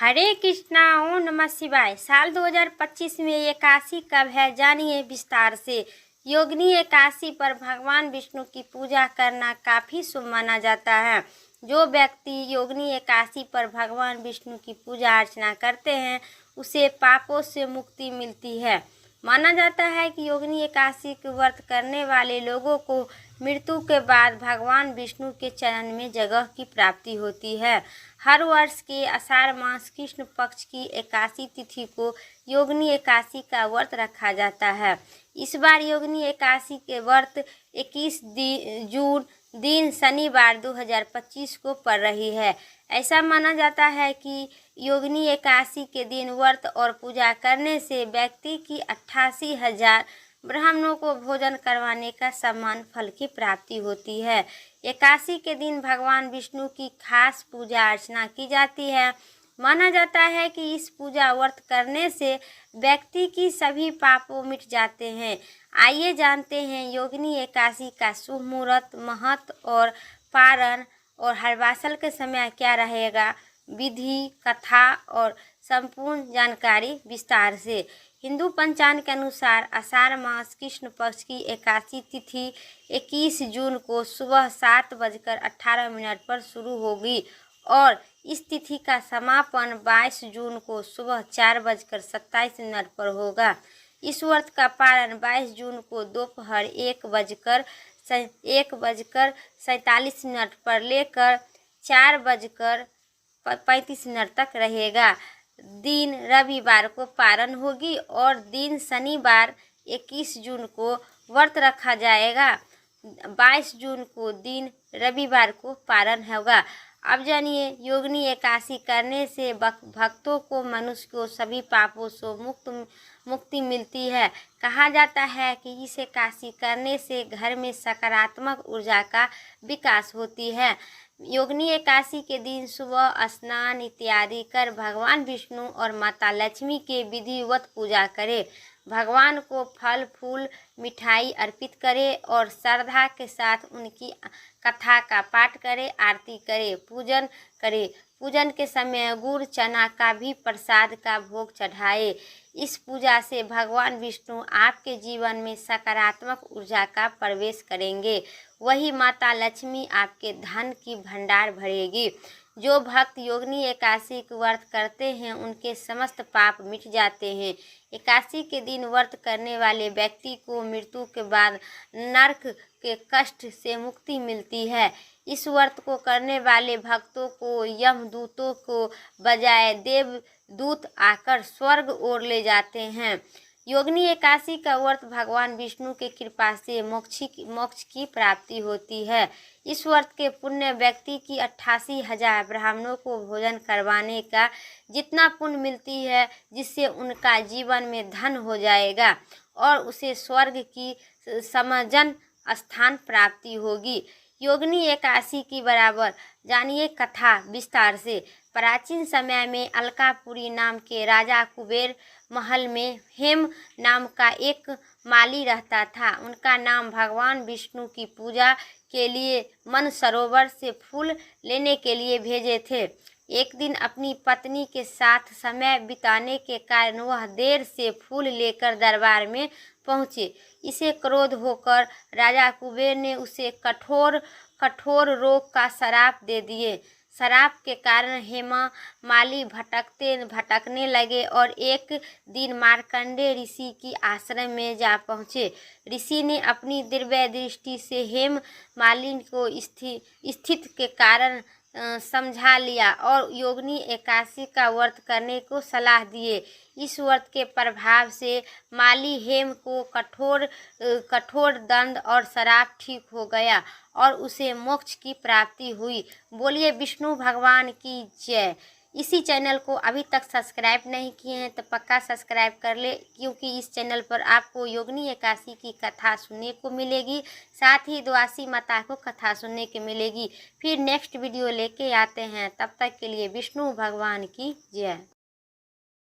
हरे कृष्णा। ओम नमः शिवाय। साल 2025 में एकादशी कब है, जानिए विस्तार से। योगिनी एकादशी पर भगवान विष्णु की पूजा करना काफ़ी शुभ माना जाता है। जो व्यक्ति योगिनी एकादशी पर भगवान विष्णु की पूजा अर्चना करते हैं उसे पापों से मुक्ति मिलती है। माना जाता है कि योगिनी एकादशी के व्रत करने वाले लोगों को मृत्यु के बाद भगवान विष्णु के चरण में जगह की प्राप्ति होती है। हर वर्ष के आषाढ़ मास कृष्ण पक्ष की एकादशी तिथि को योगिनी एकादशी का व्रत रखा जाता है। इस बार योगिनी एकादशी के व्रत 21 जून दिन शनिवार 2025 को पड़ रही है। ऐसा माना जाता है कि योगिनी एकादशी के दिन व्रत और पूजा करने से व्यक्ति की 88,000 ब्राह्मणों को भोजन करवाने का समान फल की प्राप्ति होती है। एकादशी के दिन भगवान विष्णु की खास पूजा अर्चना की जाती है। माना जाता है कि इस पूजा व्रत करने से व्यक्ति की सभी पापों मिट जाते हैं। आइए जानते हैं योगिनी एकादशी का शुभ मुहूर्त, महत्व और पारण और हरवासल के समय क्या रहेगा। विधि, कथा और संपूर्ण जानकारी विस्तार से। हिंदू पंचांग के अनुसार आषाढ़ मास कृष्ण पक्ष की एकादशी तिथि 21 जून को सुबह 7:18 पर शुरू होगी और इस तिथि का समापन 22 जून को सुबह 4:27 पर होगा। इस व्रत का पारण 22 जून को दोपहर 1:47 पर लेकर 4:35 तक रहेगा। दिन रविवार को पारण होगी और दिन शनिवार 21 जून को व्रत रखा जाएगा। 22 जून को दिन रविवार को पारण होगा। अब जानिए योगिनी एकादशी करने से भक्तों को, मनुष्य को सभी पापों से मुक्ति मिलती है। कहा जाता है कि इस एकादशी करने से घर में सकारात्मक ऊर्जा का विकास होती है। योगिनी एकादशी के दिन सुबह स्नान इत्यादि कर भगवान विष्णु और माता लक्ष्मी के विधिवत पूजा करें। भगवान को फल फूल मिठाई अर्पित करें और श्रद्धा के साथ उनकी कथा का पाठ करें, आरती करें, पूजन करें। पूजन के समय गुड़ चना का भी प्रसाद का भोग चढ़ाए। इस पूजा से भगवान विष्णु आपके जीवन में सकारात्मक ऊर्जा का प्रवेश करेंगे। वही माता लक्ष्मी आपके धन की भंडार भरेगी। जो भक्त योगिनी एकादशी के व्रत करते हैं उनके समस्त पाप मिट जाते हैं। एकादशी के दिन व्रत करने वाले व्यक्ति को मृत्यु के बाद नरक के कष्ट से मुक्ति मिलती है। इस व्रत को करने वाले भक्तों को यमदूतों को बजाय देवदूत आकर स्वर्ग ओर ले जाते हैं। योगिनी एकादशी का व्रत भगवान विष्णु के कृपा से मोक्ष की प्राप्ति होती है। इस व्रत के पुण्य व्यक्ति की 88,000 ब्राह्मणों को भोजन करवाने का जितना पुण्य मिलती है, जिससे उनका जीवन में धन हो जाएगा और उसे स्वर्ग की समजन स्थान प्राप्ति होगी। योगिनी एकादशी की बराबर जानिए कथा विस्तार से। प्राचीन समय में अलकापुरी नाम के राजा कुबेर महल में हेम नाम का एक माली रहता था। उनका नाम भगवान विष्णु की पूजा के लिए मानसरोवर से फूल लेने के लिए भेजे थे। एक दिन अपनी पत्नी के साथ समय बिताने के कारण वह देर से फूल लेकर दरबार में पहुँचे। इसे क्रोध होकर राजा कुबेर ने उसे कठोर रोग का श्राप दे दिए। श्राप के कारण हेमा माली भटकने लगे और एक दिन मार्कंडेय ऋषि की आश्रम में जा पहुँचे। ऋषि ने अपनी दिव्य दृष्टि से हेम मालिनी को स्थिति के कारण समझा लिया और योगिनी एकादशी का व्रत करने को सलाह दिए। इस व्रत के प्रभाव से माली हेम को कठोर दंड और श्राप ठीक हो गया और उसे मोक्ष की प्राप्ति हुई। बोलिए विष्णु भगवान की जय। इसी चैनल को अभी तक सब्सक्राइब नहीं किए हैं तो पक्का सब्सक्राइब कर ले, क्योंकि इस चैनल पर आपको योगिनी एकादशी की कथा सुनने को मिलेगी, साथ ही द्वासी माता को कथा सुनने को मिलेगी। फिर नेक्स्ट वीडियो लेके आते हैं, तब तक के लिए विष्णु भगवान की जय।